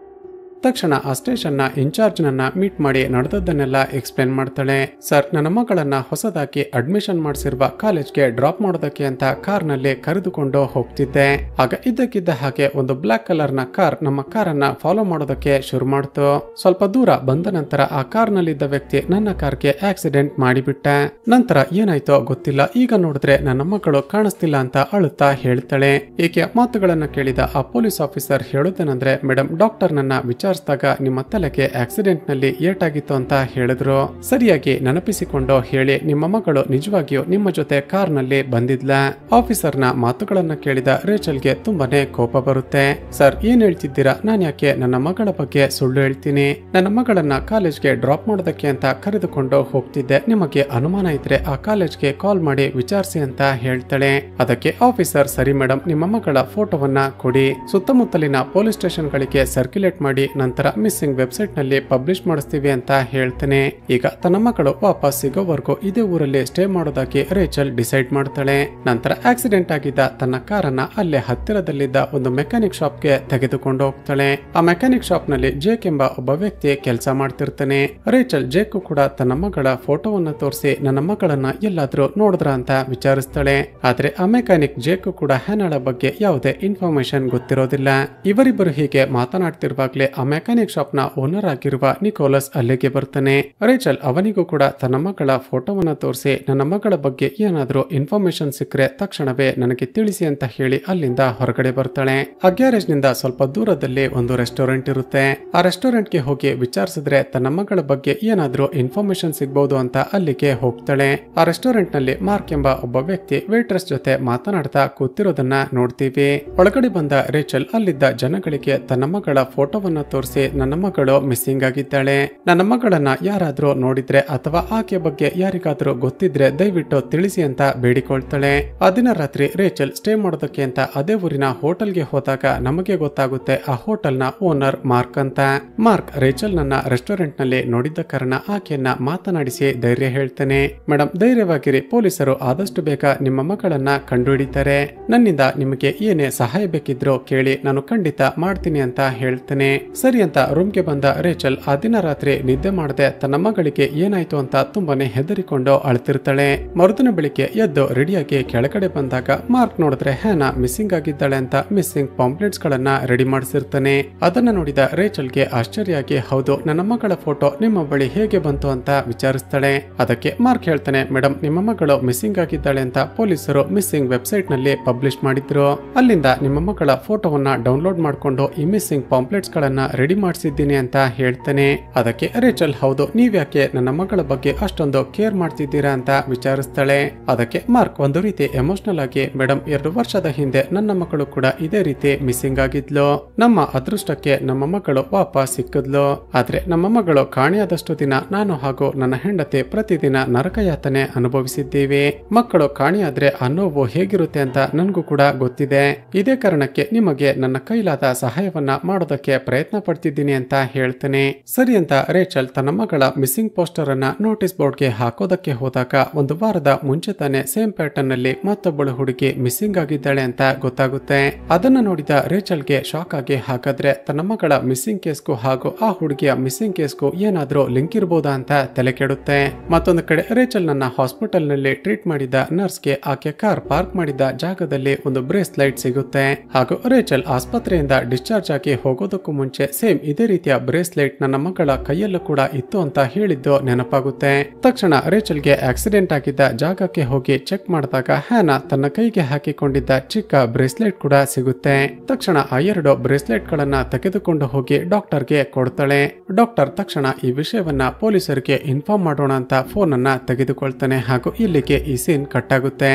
ತಕ್ಷಣ ಆ ಸ್ಟೇಷನ್ ನ ಇನ್ಚಾರ್ಜ್ ನನ್ನ ಮೀಟ್ ಮಾಡಿ ನಡೆದದ್ದನ್ನೆಲ್ಲ ಎಕ್ಸ್ಪ್ಲೇನ್ ಮಾಡ್ತಾಳೆ. ಸರ್, ನನ್ನ ಮಗಳನ್ನ ಹೊಸದಾಗಿ ಅಡ್ಮಿಷನ್ ಮಾಡಿಸಿರುವ ಕಾಲೇಜ್ಗೆ ಡ್ರಾಪ್ ಮಾಡೋದಕ್ಕೆ ಅಂತ ಕಾರ್ ನಲ್ಲಿ ಕರೆದುಕೊಂಡು ಹೋಗ್ತಿದ್ದೆ. ಆಗ ಇದ್ದಕ್ಕಿದ್ದ ಹಾಗೆ ಒಂದು ಬ್ಲಾಕ್ ಕಲರ್ ನ ಕಾರ್ ನಮ್ಮ ಕಾರನ್ನ ಫಾಲೋ ಮಾಡೋದಕ್ಕೆ ಶುರು ಮಾಡ್ತು. ಸ್ವಲ್ಪ ದೂರ ಬಂದ ನಂತರ ಆ ಕಾರ್ ನಲ್ಲಿದ್ದ ವ್ಯಕ್ತಿ ನನ್ನ ಕಾರ್ಗೆ ಆಕ್ಸಿಡೆಂಟ್ ಮಾಡಿಬಿಟ್ಟ. ನಂತರ ಏನಾಯ್ತೋ ಗೊತ್ತಿಲ್ಲ. ಈಗ ನೋಡಿದ್ರೆ ನನ್ನ ಮಗಳು ಕಾಣಿಸ್ತಿಲ್ಲ ಅಂತ ಅಳುತ್ತಾ ಹೇಳ್ತಾಳೆ. ಈಕೆ ಮಾತುಗಳನ್ನ ಕೇಳಿದ ಆ ಪೊಲೀಸ್ ಆಫೀಸರ್ ಹೇಳೋದೇನಂದ್ರೆ, ಮೇಡಮ್, ಡಾಕ್ಟರ್ ನನ್ನ ವಿಚಾರ ವಿಚಾರಿಸಿದಾಗ ನಿಮ್ಮ ತಲೆಗೆ ಆಕ್ಸಿಡೆಂಟ್ ನಲ್ಲಿ ಏಟಾಗಿತ್ತು ಅಂತ ಹೇಳಿದ್ರು. ಸರಿಯಾಗಿ ನೆನಪಿಸಿಕೊಂಡು ಹೇಳಿ, ನಿಮ್ಮ ಮಗಳು ನಿಜವಾಗಿಯೂ ನಿಮ್ಮ ಜೊತೆ ಕಾರ್ ನಲ್ಲಿ ಬಂದಿದ್ಲ? ಆಫೀಸರ್ನ ಮಾತುಗಳನ್ನ ಕೇಳಿದ ರೇಚಲ್ಗೆ ತುಂಬಾನೇ ಕೋಪ ಬರುತ್ತೆ. ಸರ್, ಏನ್ ಹೇಳ್ತಿದ್ದೀರಾ? ನಾನ್ ಯಾಕೆ ನನ್ನ ಮಗಳ ಬಗ್ಗೆ ಸುಳ್ಳು ಹೇಳ್ತೀನಿ? ನನ್ನ ಮಗಳನ್ನ ಕಾಲೇಜ್ಗೆ ಡ್ರಾಪ್ ಮಾಡೋದಕ್ಕೆ ಅಂತ ಕರೆದುಕೊಂಡು ಹೋಗ್ತಿದ್ದೆ. ನಿಮಗೆ ಅನುಮಾನ ಇದ್ರೆ ಆ ಕಾಲೇಜ್ಗೆ ಕಾಲ್ ಮಾಡಿ ವಿಚಾರಿಸಿ ಅಂತ ಹೇಳ್ತಾಳೆ. ಅದಕ್ಕೆ ಆಫೀಸರ್, ಸರಿ ಮೇಡಮ್, ನಿಮ್ಮ ಮಗಳ ಫೋಟೋವನ್ನ ಕೊಡಿ, ಸುತ್ತಮುತ್ತಲಿನ ಪೊಲೀಸ್ ಸ್ಟೇಷನ್ ಗಳಿಗೆ ಸರ್ಕ್ಯುಲೇಟ್ ಮಾಡಿ ನಂತರ ಮಿಸ್ಸಿಂಗ್ ವೆಬ್ಸೈಟ್ ನಲ್ಲಿ ಪಬ್ಲಿಷ್ ಮಾಡಿಸ್ತೀವಿ ಅಂತ ಹೇಳ್ತಾನೆ. ಈಗ ತನ್ನ ಮಗಳು ವಾಪಸ್ ಸಿಗೋವರೆಗೂ ಇದೇ ಊರಲ್ಲಿ ಸ್ಟೇ ಮಾಡೋದಾಗಿ ರೇಚಲ್ ಡಿಸೈಡ್ ಮಾಡ್ತಾಳೆ. ನಂತರ ಆಕ್ಸಿಡೆಂಟ್ ಆಗಿದ್ದ ತನ್ನ ಕಾರನ್ನ ಅಲ್ಲೇ ಹತ್ತಿರದಲ್ಲಿದ್ದ ಒಂದು ಮೆಕ್ಯಾನಿಕ್ ಶಾಪ್ಗೆ ತೆಗೆದುಕೊಂಡು ಹೋಗ್ತಾಳೆ. ಆ ಮೆಕ್ಯಾನಿಕ್ ಶಾಪ್ ನಲ್ಲಿ ಜೇಕ್ ಎಂಬ ಒಬ್ಬ ವ್ಯಕ್ತಿ ಕೆಲಸ ಮಾಡ್ತಿರ್ತಾನೆ. ರೇಚಲ್ ಜೇಕ್ ಕೂಡ ತನ್ನ ಮಗಳ ಫೋಟೋವನ್ನ ತೋರಿಸಿ ನನ್ನ ಮಗಳನ್ನ ಎಲ್ಲಾದ್ರೂ ನೋಡಿದ್ರ ಅಂತ ವಿಚಾರಿಸ್ತಾಳೆ. ಆದ್ರೆ ಆ ಮೆಕ್ಯಾನಿಕ್ ಜೇಕ್ ಕೂಡ ಹ್ಯಾನಾಳ ಬಗ್ಗೆ ಯಾವುದೇ ಇನ್ಫಾರ್ಮೇಶನ್ ಗೊತ್ತಿರೋದಿಲ್ಲ. ಇವರಿಬ್ಬರು ಹೀಗೆ ಮಾತನಾಡ್ತಿರುವಾಗ್ಲೇ ಆ ಮೆಕ್ಯಾನಿಕ್ ಶಾಪ್ ನ ಓನರ್ ಆಗಿರುವ ನಿಕೋಲಸ್ ಅಲ್ಲಿಗೆ ಬರ್ತಾನೆ. ರೇಚಲ್ ಅವನಿಗೂ ಕೂಡ ತನ್ನ ಮಗಳ ಫೋಟೋವನ್ನ ತೋರಿಸಿ ನನ್ನ ಮಗಳ ಬಗ್ಗೆ ಏನಾದ್ರೂ ಇನ್ಫಾರ್ಮೇಶನ್ ಸಿಕ್ಕರೆ ತಕ್ಷಣವೇ ನನಗೆ ತಿಳಿಸಿ ಅಂತ ಹೇಳಿ ಅಲ್ಲಿಂದ ಹೊರಗಡೆ ಬರ್ತಾಳೆ. ಆ ಗ್ಯಾರೇಜ್ ನಿಂದ ಸ್ವಲ್ಪ ದೂರದಲ್ಲಿ ಒಂದು ರೆಸ್ಟೋರೆಂಟ್ ಇರುತ್ತೆ. ಆ ರೆಸ್ಟೋರೆಂಟ್ ಗೆ ಹೋಗಿ ವಿಚಾರಿಸಿದ್ರೆ ತನ್ನ ಮಗಳ ಬಗ್ಗೆ ಏನಾದ್ರೂ ಇನ್ಫಾರ್ಮೇಶನ್ ಸಿಗಬಹುದು ಅಂತ ಅಲ್ಲಿಗೆ ಹೋಗ್ತಾಳೆ. ಆ ರೆಸ್ಟೋರೆಂಟ್ ನಲ್ಲಿ ಮಾರ್ಕ್ ಎಂಬ ಒಬ್ಬ ವ್ಯಕ್ತಿ ವೇಟ್ರೆಸ್ ಜೊತೆ ಮಾತನಾಡ್ತಾ ಕೂತಿರೋದನ್ನ ನೋಡ್ತೀವಿ. ಒಳಗಡೆ ಬಂದ ರೇಚಲ್ ಅಲ್ಲಿದ್ದ ಜನಗಳಿಗೆ ತನ್ನ ಮಗಳ ಫೋಟೋವನ್ನ ತೋರಿಸಿ ನನ್ನ ಮಗಳು ಮಿಸ್ಸಿಂಗ್ ಆಗಿದ್ದಾಳೆ, ನನ್ನ ಮಗಳನ್ನ ಯಾರಾದ್ರೂ ನೋಡಿದ್ರೆ ಅಥವಾ ಆಕೆ ಬಗ್ಗೆ ಯಾರಿಗಾದ್ರೂ ಗೊತ್ತಿದ್ರೆ ದಯವಿಟ್ಟು ತಿಳಿಸಿ ಅಂತ ಬೇಡಿಕೊಳ್ತಾಳೆ. ಆ ದಿನ ರಾತ್ರಿ ರೇಚಲ್ ಸ್ಟೇ ಮಾಡೋದಕ್ಕೆ ಅಂತ ಅದೇ ಊರಿನ ಹೋಟೆಲ್ಗೆ ಹೋದಾಗ ನಮಗೆ ಗೊತ್ತಾಗುತ್ತೆ ಆ ಹೋಟೆಲ್ ನ ಓನರ್ ಮಾರ್ಕ್ ಅಂತ. ಮಾರ್ಕ್ ರೇಚಲ್ ನನ್ನ ರೆಸ್ಟೋರೆಂಟ್ ನಲ್ಲಿ ನೋಡಿದ್ದ ಕಾರಣ ಆಕೆಯನ್ನ ಮಾತನಾಡಿಸಿ ಧೈರ್ಯ ಹೇಳ್ತಾನೆ. ಮೇಡಮ್, ಧೈರ್ಯವಾಗಿರಿ, ಪೊಲೀಸರು ಆದಷ್ಟು ಬೇಗ ನಿಮ್ಮ ಮಗಳನ್ನ ಕಂಡುಹಿಡಿತಾರೆ. ನನ್ನಿಂದ ನಿಮಗೆ ಏನೇ ಸಹಾಯ ಬೇಕಿದ್ರು ಕೇಳಿ, ನಾನು ಖಂಡಿತ ಮಾಡ್ತೀನಿ ಅಂತ ಹೇಳ್ತಾನೆ. ಸರಿ ಅಂತ ರೂಮ್ಗೆ ಬಂದ ರೇಚಲ್ ಆ ದಿನ ರಾತ್ರಿ ನಿದ್ದೆ ಮಾಡದೆ ತನ್ನ ಮಗಳಿಗೆ ಏನಾಯ್ತು ಅಂತ ತುಂಬಾನೇ ಹೆದರಿಕೊಂಡು ಅಳ್ತಿರ್ತಾಳೆ. ಮರುದಿನ ಬೆಳಿಗ್ಗೆ ಎದ್ದು ರೆಡಿಯಾಗಿ ಕೆಳಗಡೆ ಬಂದಾಗ ಮಾರ್ಕ್ ನೋಡಿದ್ರೆ ಹ್ಯಾನಾ ಮಿಸ್ಸಿಂಗ್ ಆಗಿದ್ದಾಳೆ ಅಂತ ಮಿಸ್ಸಿಂಗ್ ಪಾಂಪ್ಲೆಟ್ಸ್ ಗಳನ್ನ ರೆಡಿ ಮಾಡಿಸಿರ್ತಾನೆ. ಅದನ್ನ ನೋಡಿದ ರೇಚಲ್ಗೆ ಆಶ್ಚರ್ಯ ಆಗಿ, ಹೌದು, ನನ್ನ ಮಗಳ ಫೋಟೋ ನಿಮ್ಮ ಬಳಿ ಹೇಗೆ ಬಂತು ಅಂತ ವಿಚಾರಿಸ್ತಾಳೆ. ಅದಕ್ಕೆ ಮಾರ್ಕ್ ಹೇಳ್ತಾನೆ, ಮೇಡಮ್, ನಿಮ್ಮ ಮಗಳು ಮಿಸ್ಸಿಂಗ್ ಆಗಿದ್ದಾಳೆ ಅಂತ ಪೊಲೀಸರು ಮಿಸ್ಸಿಂಗ್ ವೆಬ್ಸೈಟ್ ನಲ್ಲಿ ಪಬ್ಲಿಷ್ ಮಾಡಿದ್ರು. ಅಲ್ಲಿಂದ ನಿಮ್ಮ ಮಗಳ ಫೋಟೋವನ್ನ ಡೌನ್ಲೋಡ್ ಮಾಡ್ಕೊಂಡು ಈ ಮಿಸ್ಸಿಂಗ್ ಪಾಂಪ್ಲೆಟ್ಸ್ ಗಳನ್ನ ರೆಡಿ ಮಾಡಿಸಿದ್ದೀನಿ ಅಂತ ಹೇಳ್ತಾನೆ. ಅದಕ್ಕೆ ರೇಚಲ್, ಹೌದು, ನೀವ್ಯಾಕೆ ನನ್ನ ಮಗಳ ಬಗ್ಗೆ ಅಷ್ಟೊಂದು ಕೇರ್ ಮಾಡ್ತಿದ್ದೀರಾ ಅಂತ ವಿಚಾರಿಸ್ತಾಳೆ. ಅದಕ್ಕೆ ಮಾರ್ಕ್ ಒಂದು ರೀತಿ ಎಮೋಷನಲ್ ಆಗಿ, ಮೇಡಮ್, 2 ವರ್ಷದ ಹಿಂದೆ ನನ್ನ ಮಗಳು ಕೂಡ ಇದೇ ರೀತಿ ಮಿಸ್ಸಿಂಗ್ ಆಗಿದ್ಲು. ನಮ್ಮ ಅದೃಷ್ಟಕ್ಕೆ ನಮ್ಮ ಮಗಳು ವಾಪಸ್ ಸಿಕ್ಕಿದ್ಲು. ಆದ್ರೆ ನಮ್ಮ ಮಗಳು ಕಾಣೆಯಾದಷ್ಟು ದಿನ ನಾನು ಹಾಗೂ ನನ್ನ ಹೆಂಡತಿ ಪ್ರತಿದಿನ ನರಕಯಾತನೆ ಅನುಭವಿಸಿದ್ದೀವಿ. ಮಕ್ಕಳು ಕಾಣೆಯಾದ್ರೆ ಆ ನೋವು ಹೇಗಿರುತ್ತೆ ಅಂತ ನನ್ಗೂ ಕೂಡ ಗೊತ್ತಿದೆ. ಇದೇ ಕಾರಣಕ್ಕೆ ನಿಮಗೆ ನನ್ನ ಕೈಲಾದ ಸಹಾಯವನ್ನ ಮಾಡೋದಕ್ಕೆ ಪ್ರಯತ್ನ ಪಡ್ತಿದ್ದೀನಿ ಅಂತ ಹೇಳ್ತಾನೆ. ಸರಿ ಅಂತ ರೇಚಲ್ ತನ್ನ ಮಗಳ ಮಿಸ್ಸಿಂಗ್ ಪೋಸ್ಟರ್ ಅನ್ನ ನೋಟಿಸ್ ಬೋರ್ಡ್ಗೆ ಹಾಕೋದಕ್ಕೆ ಹೋದಾಗ ಒಂದು ವಾರದ ಮುಂಚೆ ತಾನೆ ಸೇಮ್ ಪ್ಯಾಟರ್ನ್ ನಲ್ಲಿ ಮತ್ತೊಬ್ಬಳು ಹುಡುಗಿ ಮಿಸ್ಸಿಂಗ್ ಆಗಿದ್ದಾಳೆ ಅಂತ ಗೊತ್ತಾಗುತ್ತೆ. ಅದನ್ನ ನೋಡಿದ ರೇಚಲ್ಗೆ ಶಾಕ್ ಆಗಿ, ಹಾಗಾದ್ರೆ ತನ್ನ ಮಗಳ ಮಿಸ್ಸಿಂಗ್ ಕೇಸ್ಗೂ ಹಾಗೂ ಆ ಹುಡುಗಿಯ ಮಿಸ್ಸಿಂಗ್ ಕೇಸ್ಗೂ ಏನಾದ್ರೂ ಲಿಂಕ್ ಇರಬಹುದಾ ಅಂತ ತಲೆ ಕೆಡುತ್ತೆ. ಮತ್ತೊಂದು ಕಡೆ ರೇಚಲ್ ನನ್ನ ಹಾಸ್ಪಿಟಲ್ ನಲ್ಲಿ ಟ್ರೀಟ್ ಮಾಡಿದ ನರ್ಸ್ಗೆ ಆಕೆ ಕಾರ್ ಪಾರ್ಕ್ ಮಾಡಿದ ಜಾಗದಲ್ಲಿ ಒಂದು ಬ್ರೇಸ್ಲೈಟ್ ಸಿಗುತ್ತೆ. ಹಾಗೂ ರೇಚಲ್ ಆಸ್ಪತ್ರೆಯಿಂದ ಡಿಸ್ಚಾರ್ಜ್ ಆಗಿ ಹೋಗೋದಕ್ಕೂ ಮುಂಚೆ ಸೇಮ್ ಇದೇ ರೀತಿಯ ಬ್ರೇಸ್ಲೈಟ್ ನನ್ನ ಮಗಳ ಕೈಯಲ್ಲೂ ಕೂಡ ಇತ್ತು ಅಂತ ಹೇಳಿದ್ದು ನೆನಪಾಗುತ್ತೆ. ತಕ್ಷಣ ರೇಚಲ್ಗೆ ಆಕ್ಸಿಡೆಂಟ್ ಆಗಿದ್ದ ಜಾಗಕ್ಕೆ ಹೋಗಿ ಚೆಕ್ ಮಾಡಿದಾಗ ಹ್ಯಾನಾ ತನ್ನ ಕೈಗೆ ಹಾಕಿಕೊಂಡಿದ್ದ ಚಿಕ್ಕ ಬ್ರೇಸ್ಲೈಟ್ ಕೂಡ ಸಿಗುತ್ತೆ. ತಕ್ಷಣ ಆ 2 ಬ್ರೇಸ್ಲೈಟ್ ಗಳನ್ನ ತೆಗೆದುಕೊಂಡು ಹೋಗಿ ಡಾಕ್ಟರ್ಗೆ ಕೊಡ್ತಾಳೆ. ಡಾಕ್ಟರ್ ತಕ್ಷಣ ಈ ವಿಷಯವನ್ನ ಪೊಲೀಸರಿಗೆ ಇನ್ಫಾರ್ಮ್ ಮಾಡೋಣ ಅಂತ ಫೋನ್ ಅನ್ನ ತೆಗೆದುಕೊಳ್ತಾನೆ. ಹಾಗೂ ಇಲ್ಲಿಗೆ ಈ ಸೀನ್ ಕಟ್ ಆಗುತ್ತೆ.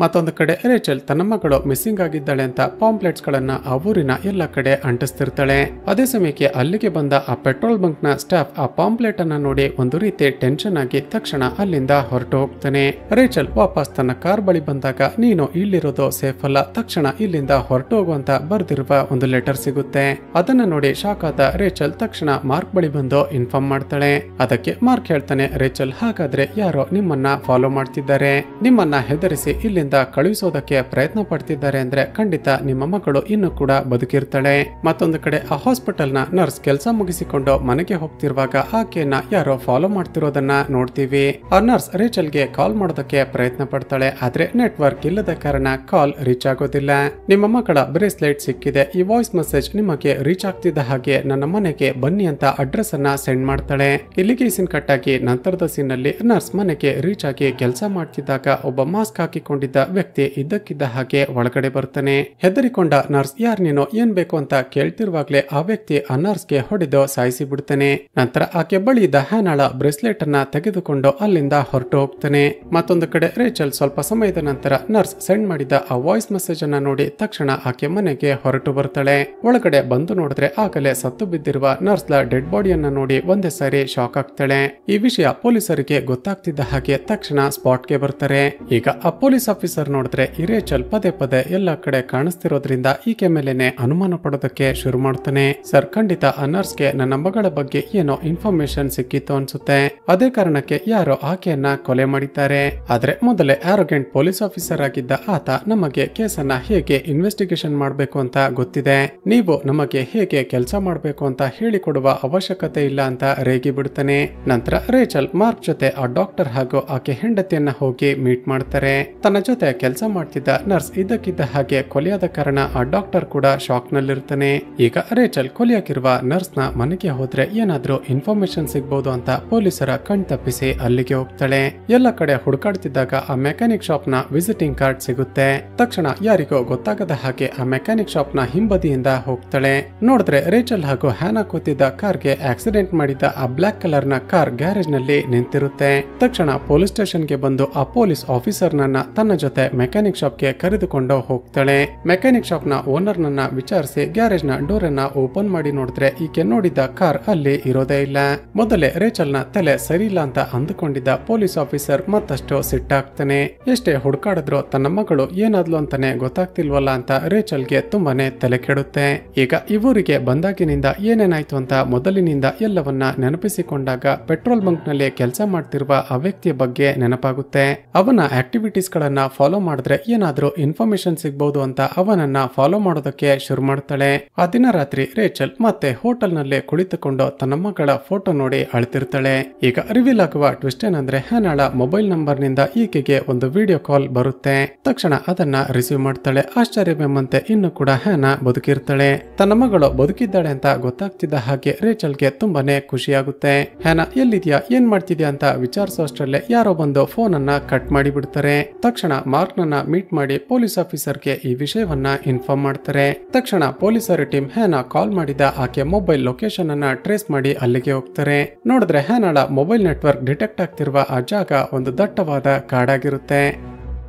ಮತ್ತೊಂದು ಕಡೆ ರೇಚಲ್ ತನ್ನ ಮಗಳು ಮಿಸ್ಸಿಂಗ್ ಆಗಿದ್ದಾಳೆ ಅಂತ ಪಾಂಪ್ಲೆಟ್ಸ್ ಗಳನ್ನ ಆ ಊರಿನ ಎಲ್ಲ ಕಡೆ ಅಂಟಿಸ್ತಿರ್ತಾಳೆ. ಅದೇ ಸಮಯಕ್ಕೆ ಅಲ್ಲಿಗೆ ಬಂದ ಆ ಪೆಟ್ರೋಲ್ ಬಂಕ್ ನ ಸ್ಟಾಫ್ ಆ ಪಾಂಪ್ಲೆಟ್ ಅನ್ನ ನೋಡಿ ಒಂದು ರೀತಿ ಟೆನ್ಷನ್ ಆಗಿ ತಕ್ಷಣ ಅಲ್ಲಿಂದ ಹೊರಟು ಹೋಗ್ತಾನೆ. ರೇಚಲ್ ವಾಪಸ್ ತನ್ನ ಕಾರ್ ಬಳಿ ಬಂದಾಗ ನೀನು ಇಲ್ಲಿರೋದು ಸೇಫ್ ಅಲ್ಲ, ತಕ್ಷಣ ಇಲ್ಲಿಂದ ಹೊರಟು ಹೋಗುವಂತ ಬರ್ದಿರುವ ಒಂದು ಲೆಟರ್ ಸಿಗುತ್ತೆ. ಅದನ್ನ ನೋಡಿ ಶಾಕ್ ಆದ ರೇಚಲ್ ತಕ್ಷಣ ಮಾರ್ಕ್ ಬಳಿ ಬಂದು ಇನ್ಫಾರ್ಮ್ ಮಾಡ್ತಾಳೆ. ಅದಕ್ಕೆ ಮಾರ್ಕ್ ಹೇಳ್ತಾನೆ, ರೇಚಲ್, ಹಾಗಾದ್ರೆ ಯಾರೋ ನಿಮ್ಮನ್ನ ಫಾಲೋ ಮಾಡ್ತಿದ್ದಾರೆ, ನಿಮ್ಮನ್ನ ಹೆದರಿಸಿ ಇಲ್ಲಿ ಕಳುಹಿಸೋದಕ್ಕೆ ಪ್ರಯತ್ನ ಪಡ್ತಿದ್ದಾರೆ ಅಂದ್ರೆ ಖಂಡಿತ ನಿಮ್ಮ ಮಗಳು ಇನ್ನು ಕೂಡ ಬದುಕಿರ್ತಾಳೆ. ಮತ್ತೊಂದು ಕಡೆ ಆ ಹಾಸ್ಪಿಟಲ್ ನ ನರ್ಸ್ ಕೆಲಸ ಮುಗಿಸಿಕೊಂಡು ಮನೆಗೆ ಹೋಗ್ತಿರುವಾಗ ಆಕೆಯನ್ನ ಯಾರೋ ಫಾಲೋ ಮಾಡ್ತಿರೋದನ್ನ ನೋಡ್ತೀವಿ. ಆ ನರ್ಸ್ ರೇಚಲ್ಗೆ ಕಾಲ್ ಮಾಡೋದಕ್ಕೆ ಪ್ರಯತ್ನ ಪಡ್ತಾಳೆ. ಆದ್ರೆ ನೆಟ್ವರ್ಕ್ ಇಲ್ಲದ ಕಾರಣ ಕಾಲ್ ರೀಚ್ ಆಗೋದಿಲ್ಲ. ನಿಮ್ಮ ಮಗಳ ಬ್ರೇಸ್ಲೈಟ್ ಸಿಕ್ಕಿದೆ, ಈ ವಾಯ್ಸ್ ಮೆಸೇಜ್ ನಿಮಗೆ ರೀಚ್ ಆಗ್ತಿದ್ದ ಹಾಗೆ ನನ್ನ ಮನೆಗೆ ಬನ್ನಿ ಅಂತ ಅಡ್ರೆಸ್ ಅನ್ನ ಸೆಂಡ್ ಮಾಡ್ತಾಳೆ. ಇಲ್ಲಿಗೆ ಸೀನ್ ಕಟ್ ಆಗಿ ನಂತರದ ಸೀನ್ ನಲ್ಲಿ ನರ್ಸ್ ಮನೆಗೆ ರೀಚ್ ಆಗಿ ಕೆಲಸ ಮಾಡ್ತಿದ್ದಾಗ ಒಬ್ಬ ಮಾಸ್ಕ್ ಹಾಕಿಕೊಂಡಿದ್ದ ಮಾಡಿದ ವ್ಯಕ್ತಿ ಇದ್ದಕ್ಕಿದ್ದ ಹಾಗೆ ಒಳಗಡೆ ಬರ್ತಾನೆ. ಹೆದರಿಕೊಂಡ ನರ್ಸ್ ಯಾರ್ ನೀನು, ಏನ್ ಬೇಕು ಅಂತ ಕೇಳ್ತಿರುವಾಗ್ಲೇ ಆ ವ್ಯಕ್ತಿ ಆ ನರ್ಸ್ಗೆ ಹೊಡೆದು ಸಾಯಿಸಿ ಬಿಡ್ತಾನೆ. ನಂತರ ಆಕೆ ಬಳಿ ಇದ್ದ ಹ್ಯಾನಾಳ ಬ್ರೇಸ್ಲೆಟ್ ಅನ್ನ ತೆಗೆದುಕೊಂಡು ಅಲ್ಲಿಂದ ಹೊರಟು ಹೋಗ್ತಾನೆ. ಮತ್ತೊಂದು ಕಡೆ ರೇಚಲ್ ಸ್ವಲ್ಪ ಸಮಯದ ನಂತರ ನರ್ಸ್ ಸೆಂಡ್ ಮಾಡಿದ ಆ ವಾಯ್ಸ್ ಮೆಸೇಜ್ ಅನ್ನ ನೋಡಿ ತಕ್ಷಣ ಆಕೆ ಮನೆಗೆ ಹೊರಟು ಬರ್ತಾಳೆ. ಒಳಗಡೆ ಬಂದು ನೋಡಿದ್ರೆ ಆಗಲೇ ಸತ್ತು ಬಿದ್ದಿರುವ ನರ್ಸ್ ಲ ಡೆಡ್ ಬಾಡಿಯನ್ನ ನೋಡಿ ಒಂದೇ ಸಾರಿ ಶಾಕ್ ಆಗ್ತಾಳೆ. ಈ ವಿಷಯ ಪೊಲೀಸರಿಗೆ ಗೊತ್ತಾಗ್ತಿದ್ದ ಹಾಗೆ ತಕ್ಷಣ ಸ್ಪಾಟ್ಗೆ ಬರ್ತಾರೆ. ಈಗ ಆ ಪೊಲೀಸ್ ಆಫೀಸರ್ ನೋಡಿದ್ರೆ ಈ ರೇಚಲ್ ಪದೇ ಪದೇ ಎಲ್ಲ ಕಡೆ ಕಾಣಿಸ್ತಿರೋದ್ರಿಂದ ಈಕೆ ಮೇಲೆನೆ ಅನುಮಾನ ಪಡೋದಕ್ಕೆ ಶುರು ಮಾಡ್ತಾನೆ. ಸರ್, ಖಂಡಿತ ಆ ನರ್ಸ್ಗೆ ನನ್ನ ಮಗಳ ಬಗ್ಗೆ ಏನೋ ಇನ್ಫಾರ್ಮೇಶನ್ ಸಿಕ್ಕಿತ್ತು ಅನ್ಸುತ್ತೆ. ಅದೇ ಕಾರಣಕ್ಕೆ ಯಾರೋ ಆಕೆಯನ್ನ ಕೊಲೆ ಮಾಡಿದ್ದಾರೆ. ಆದ್ರೆ ಮೊದಲೇ ಆರೋಗ್ಯಂಟ್ ಪೊಲೀಸ್ ಆಫೀಸರ್ ಆಗಿದ್ದ ಆತ ನಮಗೆ ಕೇಸನ್ನ ಹೇಗೆ ಇನ್ವೆಸ್ಟಿಗೇಷನ್ ಮಾಡಬೇಕು ಅಂತ ಗೊತ್ತಿದೆ, ನೀವು ನಮಗೆ ಹೇಗೆ ಕೆಲಸ ಮಾಡಬೇಕು ಅಂತ ಹೇಳಿಕೊಡುವ ಅವಶ್ಯಕತೆ ಇಲ್ಲ ಅಂತ ರೇಗಿ ಬಿಡ್ತಾನೆ. ನಂತರ ರೇಚಲ್ ಮಾರ್ಕ್ ಜೊತೆ ಆ ಡಾಕ್ಟರ್ ಹಾಗೂ ಆಕೆ ಹೆಂಡತಿಯನ್ನ ಹೋಗಿ ಮೀಟ್ ಮಾಡ್ತಾರೆ. ತನ್ನ ಜೊತೆ ಕೆಲಸ ಮಾಡ್ತಿದ್ದ ನರ್ಸ್ ಇದ್ದಕ್ಕಿದ್ದ ಹಾಗೆ ಕೊಲೆಯಾದ ಕಾರಣ ಆ ಡಾಕ್ಟರ್ ಕೂಡ ಶಾಕ್ ನಲ್ಲಿರ್ತಾನೆ. ಈಗ ರೇಚಲ್ ಕೊಲೆಯಾಗಿರುವ ನರ್ಸ್ ನ ಮನೆಗೆ ಹೋದ್ರೆ ಏನಾದ್ರೂ ಇನ್ಫಾರ್ಮೇಶನ್ ಸಿಗ್ಬಹುದು ಅಂತ ಪೊಲೀಸರ ಕಣ್ ತಪ್ಪಿಸಿ ಅಲ್ಲಿಗೆ ಹೋಗ್ತಾಳೆ. ಎಲ್ಲ ಕಡೆ ಹುಡುಕಾಡ್ತಿದ್ದಾಗ ಆ ಮೆಕ್ಯಾನಿಕ್ ಶಾಪ್ ನ ವಿಸಿಟಿಂಗ್ ಕಾರ್ಡ್ ಸಿಗುತ್ತೆ. ತಕ್ಷಣ ಯಾರಿಗೋ ಗೊತ್ತಾಗದ ಹಾಗೆ ಆ ಮೆಕ್ಯಾನಿಕ್ ಶಾಪ್ ನ ಹಿಂಬದಿಯಿಂದ ಹೋಗ್ತಾಳೆ. ನೋಡಿದ್ರೆ ರೇಚಲ್ ಹಾಗೂ ಹ್ಯಾನಾ ಕೂತಿದ್ದ ಕಾರ್ಗೆ ಆಕ್ಸಿಡೆಂಟ್ ಮಾಡಿದ ಆ ಬ್ಲಾಕ್ ಕಲರ್ ನ ಕಾರ್ ಗ್ಯಾರೇಜ್ ನಲ್ಲಿ ನಿಂತಿರುತ್ತೆ. ತಕ್ಷಣ ಪೊಲೀಸ್ ಸ್ಟೇಷನ್ ಗೆ ಬಂದು ಆ ಪೊಲೀಸ್ ಆಫೀಸರ್ ನನ್ನ ತನ್ನ ಜೊತೆ ಮೆಕ್ಯಾನಿಕ್ ಶಾಪ್ ಗೆ ಕರೆದುಕೊಂಡು ಹೋಗ್ತಾಳೆ. ಮೆಕ್ಯಾನಿಕ್ ಶಾಪ್ ನ ಓನರ್ ನನ್ನ ವಿಚಾರಿಸಿ ಗ್ಯಾರೇಜ್ ನ ಡೋರ್ ಅನ್ನ ಓಪನ್ ಮಾಡಿ ನೋಡಿದ್ರೆ ಈಕೆ ನೋಡಿದ ಕಾರ್ ಅಲ್ಲಿ ಇರೋದೇ ಇಲ್ಲ. ಮೊದಲೇ ರೇಚಲ್ ನ ತಲೆ ಸರಿ ಇಲ್ಲ ಅಂತ ಅಂದುಕೊಂಡಿದ್ದ ಪೊಲೀಸ್ ಆಫೀಸರ್ ಮತ್ತಷ್ಟು ಸಿಟ್ಟಾಗ್ತಾನೆ. ಎಷ್ಟೇ ಹುಡುಕಾಡಿದ್ರು ತನ್ನ ಮಗಳು ಏನಾದ್ಲು ಅಂತಾನೆ ಗೊತ್ತಾಗ್ತಿಲ್ವಲ್ಲ ಅಂತ ರೇಚಲ್ಗೆ ತುಂಬಾನೇ ತಲೆ ಕೆಡುತ್ತೆ. ಈಗ ಇವರಿಗೆ ಬಂದಾಗಿನಿಂದ ಏನೇನಾಯ್ತು ಅಂತ ಮೊದಲಿನಿಂದ ಎಲ್ಲವನ್ನ ನೆನಪಿಸಿಕೊಂಡಾಗ ಪೆಟ್ರೋಲ್ ಬಂಕ್ ನಲ್ಲಿ ಕೆಲಸ ಮಾಡ್ತಿರುವ ಆ ವ್ಯಕ್ತಿಯ ಬಗ್ಗೆ ನೆನಪಾಗುತ್ತೆ. ಅವನ ಆಕ್ಟಿವಿಟೀಸ್ ಗಳನ್ನ ಫಾಲೋ ಮಾಡಿದ್ರೆ ಏನಾದ್ರೂ ಇನ್ಫಾರ್ಮೇಶನ್ ಸಿಗಬಹುದು ಅಂತ ಅವನನ್ನ ಫಾಲೋ ಮಾಡೋದಕ್ಕೆ ಶುರು ಮಾಡ್ತಾಳೆ. ಆ ದಿನ ರಾತ್ರಿ ರೇಚಲ್ ಮತ್ತೆ ಹೋಟೆಲ್ ನಲ್ಲಿ ಕುಳಿತುಕೊಂಡು ತನ್ನ ಮಗಳ ಫೋಟೋ ನೋಡಿ ಅಳ್ತಿರ್ತಾಳೆ. ಈಗ ರಿವೀಲ್ ಆಗುವ ಟ್ವಿಸ್ಟ್ ಏನಂದ್ರೆ ಹ್ಯಾನಾಳ ಮೊಬೈಲ್ ನಂಬರ್ ನಿಂದ ಈಕೆಗೆ ಒಂದು ವಿಡಿಯೋ ಕಾಲ್ ಬರುತ್ತೆ. ತಕ್ಷಣ ಅದನ್ನ ರಿಸೀವ್ ಮಾಡ್ತಾಳೆ. ಆಶ್ಚರ್ಯವೆಂಬಂತೆ ಇನ್ನು ಕೂಡ ಹ್ಯಾನಾ ಬದುಕಿರ್ತಾಳೆ. ತನ್ನ ಮಗಳು ಬದುಕಿದ್ದಾಳೆ ಅಂತ ಗೊತ್ತಾಗ್ತಿದ್ದ ಹಾಗೆ ರೇಚಲ್ಗೆ ತುಂಬಾನೇ ಖುಷಿಯಾಗುತ್ತೆ. ಹ್ಯಾನಾ ಎಲ್ಲಿದ್ಯಾ, ಏನ್ ಮಾಡ್ತಿದ್ಯಾ ಅಂತ ವಿಚಾರಿಸೋಷ್ಟರಲ್ಲೇ ಯಾರೋ ಬಂದು ಫೋನ್ ಅನ್ನ ಕಟ್ ಮಾಡಿ ಬಿಡ್ತಾರೆ. ತಕ್ಷಣ ಮಾರ್ಕ್ ನನ್ನ ಮೀಟ್ ಮಾಡಿ ಪೊಲೀಸ್ ಆಫೀಸರ್ಗೆ ಈ ವಿಷಯವನ್ನ ಇನ್ಫಾರ್ಮ್ ಮಾಡ್ತಾರೆ. ತಕ್ಷಣ ಪೊಲೀಸರ ಟೀಮ್ ಹ್ಯಾನಾ ಕಾಲ್ ಮಾಡಿದ ಆಕೆ ಮೊಬೈಲ್ ಲೊಕೇಶನ್ ಅನ್ನ ಟ್ರೇಸ್ ಮಾಡಿ ಅಲ್ಲಿಗೆ ಹೋಗ್ತಾರೆ. ನೋಡಿದ್ರೆ ಹ್ಯಾನಾಳ ಮೊಬೈಲ್ ನೆಟ್ವರ್ಕ್ ಡಿಟೆಕ್ಟ್ ಆಗ್ತಿರುವ ಆ ಜಾಗ ಒಂದು ದಟ್ಟವಾದ ಕಾಡಾಗಿರುತ್ತೆ.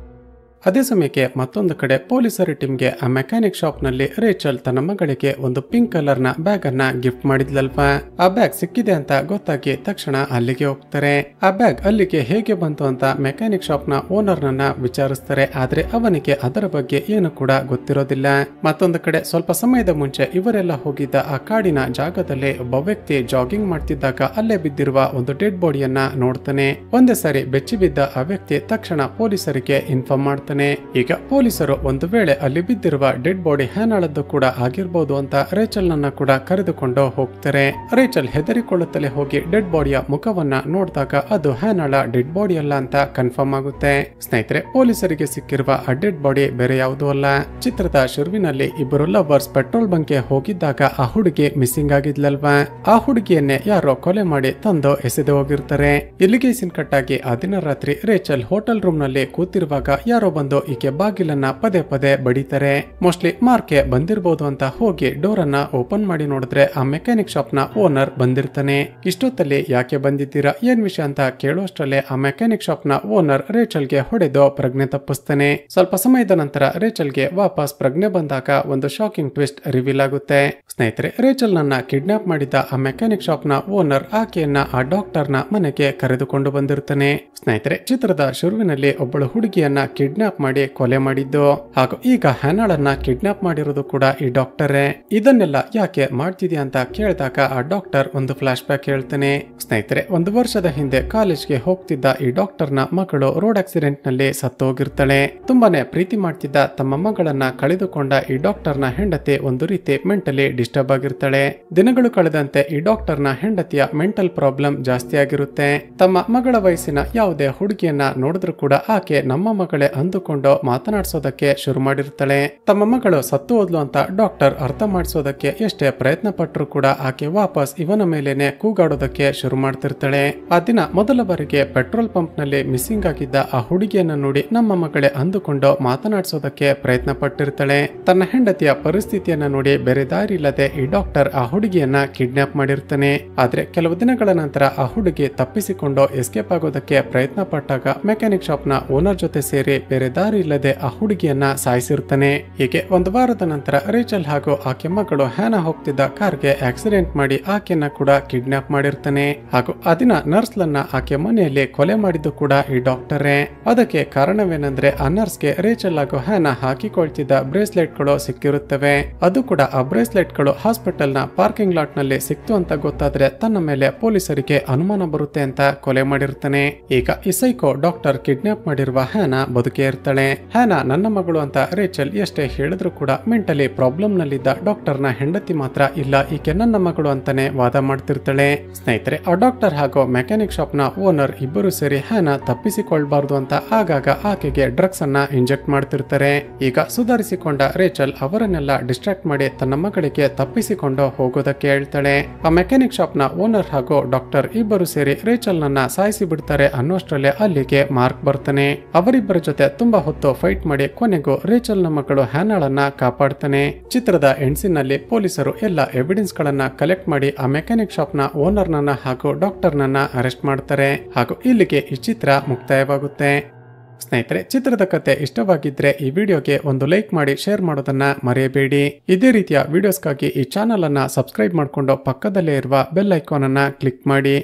ಅದೇ ಸಮಯಕ್ಕೆ ಮತ್ತೊಂದು ಕಡೆ ಪೊಲೀಸರ ಟೀಮ್ಗೆ ಆ ಮೆಕ್ಯಾನಿಕ್ ಶಾಪ್ ನಲ್ಲಿ ರೇಚಲ್ ತನ್ನ ಮಗಳಿಗೆ ಒಂದು ಪಿಂಕ್ ಕಲರ್ ನ ಬ್ಯಾಗ್ ಅನ್ನ ಗಿಫ್ಟ್ ಮಾಡಿದ್ಲಲ್ವಾ, ಆ ಬ್ಯಾಗ್ ಸಿಕ್ಕಿದೆ ಅಂತ ಗೊತ್ತಾಗಿ ತಕ್ಷಣ ಅಲ್ಲಿಗೆ ಹೋಗ್ತಾರೆ. ಆ ಬ್ಯಾಗ್ ಅಲ್ಲಿಗೆ ಹೇಗೆ ಬಂತು ಅಂತ ಮೆಕ್ಯಾನಿಕ್ ಶಾಪ್ ನ ಓನರ್ ನನ್ನ ವಿಚಾರಿಸ್ತಾರೆ. ಆದ್ರೆ ಅವನಿಗೆ ಅದರ ಬಗ್ಗೆ ಏನು ಕೂಡ ಗೊತ್ತಿರೋದಿಲ್ಲ. ಮತ್ತೊಂದು ಕಡೆ ಸ್ವಲ್ಪ ಸಮಯದ ಮುಂಚೆ ಇವರೆಲ್ಲ ಹೋಗಿದ್ದ ಆ ಕಾಡಿನ ಜಾಗದಲ್ಲಿ ಒಬ್ಬ ವ್ಯಕ್ತಿ ಜಾಗಿಂಗ್ ಮಾಡ್ತಿದ್ದಾಗ ಅಲ್ಲೇ ಬಿದ್ದಿರುವ ಒಂದು ಡೆಡ್ ಬಾಡಿಯನ್ನ ನೋಡ್ತಾನೆ. ಒಂದೇ ಸಾರಿ ಬೆಚ್ಚಿ ಬಿದ್ದ ಆ ವ್ಯಕ್ತಿ ತಕ್ಷಣ ಪೊಲೀಸರಿಗೆ ಇನ್ಫಾರ್ಮ್ ಮಾಡ್ತಾನೆ. ಈಗ ಪೊಲೀಸರು ಒಂದು ವೇಳೆ ಅಲ್ಲಿ ಬಿದ್ದಿರುವ ಡೆಡ್ ಬಾಡಿ ಹ್ಯಾನಾಳದ್ದು ಕೂಡ ಆಗಿರ್ಬೋದು ಅಂತ ರೇಚಲ್ ನನ್ನ ಕೂಡ ಕರೆದುಕೊಂಡು ಹೋಗ್ತಾರೆ. ರೇಚಲ್ ಹೆದರಿಕೊಳ್ಳುತ್ತಲೇ ಹೋಗಿ ಡೆಡ್ ಬಾಡಿಯ ಮುಖವನ್ನ ನೋಡಿದಾಗ ಅದು ಹ್ಯಾನಾಳ ಡೆಡ್ ಬಾಡಿ ಅಲ್ಲ ಅಂತ ಕನ್ಫರ್ಮ್ ಆಗುತ್ತೆ. ಸ್ನೇಹಿತರೆ, ಪೊಲೀಸರಿಗೆ ಸಿಕ್ಕಿರುವ ಆ ಡೆಡ್ ಬಾಡಿ ಬೇರೆ ಯಾವುದೂ ಅಲ್ಲ. ಚಿತ್ರದ ಶುರುವಿನಲ್ಲಿ ಇಬ್ಬರು ಲವರ್ಸ್ ಪೆಟ್ರೋಲ್ ಬಂಕ್ಗೆ ಹೋಗಿದ್ದಾಗ ಆ ಹುಡುಗಿ ಮಿಸ್ಸಿಂಗ್ ಆಗಿದ್ಲಲ್ವಾ, ಆ ಹುಡುಗಿಯನ್ನೇ ಯಾರೋ ಕೊಲೆ ಮಾಡಿ ತಂದು ಎಸೆದು ಹೋಗಿರ್ತಾರೆ. ಇಲ್ಲಿಗೆ ಸೀನ್ ಕಟ್ಟಾಗಿ ಆ ದಿನ ರಾತ್ರಿ ರೇಚಲ್ ಹೋಟೆಲ್ ರೂಮ್ ನಲ್ಲಿ ಕೂತಿರುವಾಗ ಯಾರೋ ಬಂದು ಈಕೆ ಬಾಗಿಲನ್ನ ಪದೇ ಪದೇ ಬಡಿತಾರೆ. ಮೋಸ್ಟ್ಲಿ ಮಾರ್ಕೆ ಬಂದಿರಬಹುದು ಅಂತ ಹೋಗಿ ಡೋರ್ ಅನ್ನ ಓಪನ್ ಮಾಡಿ ನೋಡಿದ್ರೆ ಆ ಮೆಕ್ಯಾನಿಕ್ ಶಾಪ್ ನ ಓನರ್ ಬಂದಿರ್ತಾನೆ. ಇಷ್ಟೊತ್ತಲ್ಲಿ ಯಾಕೆ ಬಂದಿದ್ದೀರಾ, ಏನ್ ವಿಷಯ ಅಂತ ಕೇಳುವಷ್ಟರಲ್ಲೇ ಆ ಮೆಕ್ಯಾನಿಕ್ ಶಾಪ್ ನ ಓನರ್ ರೇಚಲ್ಗೆ ಹೊಡೆದು ಪ್ರಜ್ಞೆ ತಪ್ಪಿಸ್ತಾನೆ. ಸ್ವಲ್ಪ ಸಮಯದ ನಂತರ ರೇಚಲ್ಗೆ ವಾಪಸ್ ಪ್ರಜ್ಞೆ ಬಂದಾಗ ಒಂದು ಶಾಕಿಂಗ್ ಟ್ವಿಸ್ಟ್ ರಿವೀಲ್ ಆಗುತ್ತೆ. ಸ್ನೇಹಿತರೆ, ರೇಚಲ್ ನನ್ನ ಕಿಡ್ನಾಪ್ ಮಾಡಿದ್ದ ಆ ಮೆಕ್ಯಾನಿಕ್ ಶಾಪ್ ನ ಓನರ್ ಆಕೆಯನ್ನ ಆ ಡಾಕ್ಟರ್ ನ ಮನೆಗೆ ಕರೆದುಕೊಂಡು ಬಂದಿರ್ತಾನೆ. ಸ್ನೇಹಿತರೆ, ಚಿತ್ರದ ಶುರುವಿನಲ್ಲಿ ಒಬ್ಬಳು ಹುಡುಗಿಯನ್ನ ಕಿಡ್ನಾಪ್ ಮಾಡಿ ಕೊಲೆ ಮಾಡಿದ್ದು ಹಾಗೂ ಈಗ ಹ್ಯಾನಾಳನ್ನ ಕಿಡ್ನಾಪ್ ಮಾಡಿರೋದು ಕೂಡ ಈ ಡಾಕ್ಟರೇ. ಇದನ್ನೆಲ್ಲ ಯಾಕೆ ಮಾಡ್ತಿದ್ಯಾ ಅಂತ ಕೇಳಿದಾಗ ಆ ಡಾಕ್ಟರ್ ಒಂದು ಫ್ಲಾಶ್ ಬ್ಯಾಕ್ ಹೇಳ್ತಾನೆ. ಸ್ನೇಹಿತರೆ, ಒಂದು ವರ್ಷದ ಹಿಂದೆ ಕಾಲೇಜ್ಗೆ ಹೋಗ್ತಿದ್ದ ಈ ಡಾಕ್ಟರ್ ನ ಮಗಳು ರೋಡ್ ಆಕ್ಸಿಡೆಂಟ್ ನಲ್ಲಿ ಸತ್ತು ಹೋಗಿರ್ತಾಳೆ. ತುಂಬಾನೇ ಪ್ರೀತಿ ಮಾಡ್ತಿದ್ದ ತಮ್ಮ ಮಗಳನ್ನ ಕಳೆದುಕೊಂಡ ಈ ಡಾಕ್ಟರ್ ನ ಹೆಂಡತಿ ಒಂದು ರೀತಿ ಮೆಂಟಲಿ ಡಿಸ್ಟರ್ಬ್ ಆಗಿರ್ತಾಳೆ. ದಿನಗಳು ಕಳೆದಂತೆ ಈ ಡಾಕ್ಟರ್ ನ ಹೆಂಡತಿಯ ಮೆಂಟಲ್ ಪ್ರಾಬ್ಲಮ್ ಜಾಸ್ತಿ ಆಗಿರುತ್ತೆ. ತಮ್ಮ ಮಗಳ ವಯಸ್ಸಿನ ಯಾವುದೇ ಹುಡುಗಿಯನ್ನ ನೋಡಿದ್ರು ಕೂಡ ಆಕೆ ನಮ್ಮ ಮಗಳೇ ಅಂದು ಅಂದುಕೊಂಡು ಮಾತನಾಡಿಸೋದಕ್ಕೆ ಶುರು ಮಾಡಿರ್ತಾಳೆ. ತಮ್ಮ ಮಗಳು ಸತ್ತು ಹೋದ್ಲು ಅಂತ ಡಾಕ್ಟರ್ ಅರ್ಥ ಮಾಡಿಸೋದಕ್ಕೆ ಎಷ್ಟೇ ಪ್ರಯತ್ನ ಪಟ್ಟರು ಕೂಡ ಆಕೆ ವಾಪಸ್ ಇವನ ಮೇಲೇನೆ ಕೂಗಾಡೋದಕ್ಕೆ ಶುರು ಮಾಡ್ತಿರ್ತಾಳೆ. ಆ ದಿನ ಮೊದಲ ಬಾರಿಗೆ ಪೆಟ್ರೋಲ್ ಪಂಪ್ ನಲ್ಲಿ ಮಿಸ್ಸಿಂಗ್ ಆಗಿದ್ದ ಆ ಹುಡುಗಿಯನ್ನ ನೋಡಿ ನಮ್ಮ ಮಗಳೇ ಅಂದುಕೊಂಡು ಮಾತನಾಡಿಸೋದಕ್ಕೆ ಪ್ರಯತ್ನ ಪಟ್ಟಿರ್ತಾಳೆ. ತನ್ನ ಹೆಂಡತಿಯ ಪರಿಸ್ಥಿತಿಯನ್ನ ನೋಡಿ ಬೇರೆ ದಾರಿ ಇಲ್ಲದೆ ಈ ಡಾಕ್ಟರ್ ಆ ಹುಡುಗಿಯನ್ನ ಕಿಡ್ನಾಪ್ ಮಾಡಿರ್ತಾನೆ. ಆದ್ರೆ ಕೆಲವು ದಿನಗಳ ನಂತರ ಆ ಹುಡುಗಿ ತಪ್ಪಿಸಿಕೊಂಡು ಎಸ್ಕೇಪ್ ಆಗೋದಕ್ಕೆ ಪ್ರಯತ್ನ ಪಟ್ಟಾಗ ಮೆಕ್ಯಾನಿಕ್ ಶಾಪ್ ನ ಓನರ್ ಜೊತೆ ಸೇರಿ ಬೇರೆ ದಾರಿ ಇಲ್ಲದೆ ಆ ಹುಡುಗಿಯನ್ನ ಸಾಯಿಸಿರ್ತಾನೆ. ಹೀಗೆ ಒಂದು ವಾರದ ನಂತರ ರೇಚಲ್ ಹಾಗೂ ಆಕೆ ಮಗಳು ಹ್ಯಾನಾ ಹೋಗ್ತಿದ್ದ ಕಾರ್ಗೆ ಆಕ್ಸಿಡೆಂಟ್ ಮಾಡಿ ಆಕೆಯನ್ನ ಕೂಡ ಕಿಡ್ನಾಪ್ ಮಾಡಿರ್ತಾನೆ. ಹಾಗೂ ಆ ದಿನ ನರ್ಸ್ಲನ್ನ ಆಕೆ ಮನೆಯಲ್ಲಿ ಕೊಲೆ ಮಾಡಿದ್ದು ಕೂಡ ಈ ಡಾಕ್ಟರೇ. ಅದಕ್ಕೆ ಕಾರಣವೇನೆಂದ್ರೆ ಆ ನರ್ಸ್ಗೆ ರೇಚಲ್ ಹಾಗೂ ಹ್ಯಾನಾ ಹಾಕಿಕೊಳ್ತಿದ್ದ ಬ್ರೇಸ್ಲೆಟ್ ಗಳು ಸಿಕ್ಕಿರುತ್ತವೆ. ಅದು ಕೂಡ ಆ ಬ್ರೇಸ್ಲೆಟ್ ಗಳು ಹಾಸ್ಪಿಟಲ್ ನ ಪಾರ್ಕಿಂಗ್ ಲಾಟ್ ನಲ್ಲಿ ಸಿಕ್ತು ಅಂತ ಗೊತ್ತಾದ್ರೆ ತನ್ನ ಮೇಲೆ ಪೊಲೀಸರಿಗೆ ಅನುಮಾನ ಬರುತ್ತೆ ಅಂತ ಕೊಲೆ ಮಾಡಿರ್ತಾನೆ. ಈಗ ಈ ಸೈಕೋ ಡಾಕ್ಟರ್ ಕಿಡ್ನಾಪ್ ಮಾಡಿರುವ ಹ್ಯಾನಾ ಬದುಕೇ ಇರ್ತಾಳೆ. ಹ್ಯಾನಾ ನನ್ನ ಮಗಳು ಅಂತ ರೇಚಲ್ ಎಷ್ಟೇ ಹೇಳಿದ್ರು ಕೂಡ ಮೆಂಟಲಿ ಪ್ರಾಬ್ಲಮ್ ನಲ್ಲಿದ್ದ ಡಾಕ್ಟರ್ ನ ಹೆಂಡತಿ ಮಾತ್ರ ಇಲ್ಲ ಈಕೆ ನನ್ನ ಮಗಳು ಅಂತಾನೆ ವಾದ ಮಾಡ್ತಿರ್ತಾಳೆ. ಸ್ನೇಹಿತರೆ, ಆ ಡಾಕ್ಟರ್ ಹಾಗೂ ಮೆಕ್ಯಾನಿಕ್ ಶಾಪ್ ನ ಓನರ್ ಇಬ್ಬರು ಸೇರಿ ಹ್ಯಾನಾ ತಪ್ಪಿಸಿಕೊಳ್ಬಾರ್ದು ಅಂತ ಆಗಾಗ ಆಕೆಗೆ ಡ್ರಗ್ಸ್ ಅನ್ನ ಇಂಜೆಕ್ಟ್ ಮಾಡ್ತಿರ್ತಾರೆ. ಈಗ ಸುಧಾರಿಸಿಕೊಂಡ ರೇಚಲ್ ಅವರನ್ನೆಲ್ಲ ಡಿಸ್ಟ್ರಾಕ್ಟ್ ಮಾಡಿ ತನ್ನ ಮಗಳಿಗೆ ತಪ್ಪಿಸಿಕೊಂಡು ಹೋಗೋದಕ್ಕೆ ಹೇಳ್ತಾಳೆ. ಆ ಮೆಕ್ಯಾನಿಕ್ ಶಾಪ್ ನ ಓನರ್ ಹಾಗೂ ಡಾಕ್ಟರ್ ಇಬ್ಬರು ಸೇರಿ ರೇಚಲ್ ನನ್ನ ಸಾಯಿಸಿ ಬಿಡ್ತಾರೆ ಅನ್ನೋಷ್ಟರಲ್ಲೇ ಅಲ್ಲಿಗೆ ಮಾರ್ಕ್ ಬರ್ತಾನೆ. ಅವರಿಬ್ಬರ ಜೊತೆ ತುಂಬಾ ಹೊತ್ತು ಫೈಟ್ ಮಾಡಿ ಕೊನೆಗೂ ರೇಚಲ್ ನ ಮಗಳು ಹ್ಯಾನಾಳನ್ನ ಕಾಪಾಡ್ತಾನೆ. ಚಿತ್ರದ ಎಂಡ್ಸಿನಲ್ಲಿ ಪೊಲೀಸರು ಎಲ್ಲ ಎವಿಡೆನ್ಸ್ ಗಳನ್ನ ಕಲೆಕ್ಟ್ ಮಾಡಿ ಆ ಮೆಕ್ಯಾನಿಕ್ ಶಾಪ್ ನ ಓನರ್ ನನ್ನ ಹಾಗೂ ಡಾಕ್ಟರ್ ನನ್ನ ಅರೆಸ್ಟ್ ಮಾಡ್ತಾರೆ. ಹಾಗೂ ಇಲ್ಲಿಗೆ ಈ ಚಿತ್ರ ಮುಕ್ತಾಯವಾಗುತ್ತೆ. ಸ್ನೇಹಿತರೆ, ಚಿತ್ರದ ಕತೆ ಇಷ್ಟವಾಗಿದ್ರೆ ಈ ವಿಡಿಯೋಗೆ ಒಂದು ಲೈಕ್ ಮಾಡಿ ಶೇರ್ ಮಾಡೋದನ್ನ ಮರೆಯಬೇಡಿ. ಇದೇ ರೀತಿಯ ವಿಡಿಯೋಸ್ಗಾಗಿ ಈ ಚಾನಲ್ ಅನ್ನ ಸಬ್ಸ್ಕ್ರೈಬ್ ಮಾಡಿಕೊಂಡು ಪಕ್ಕದಲ್ಲೇ ಇರುವ ಬೆಲ್ ಐಕಾನ್ ಅನ್ನ ಕ್ಲಿಕ್ ಮಾಡಿ.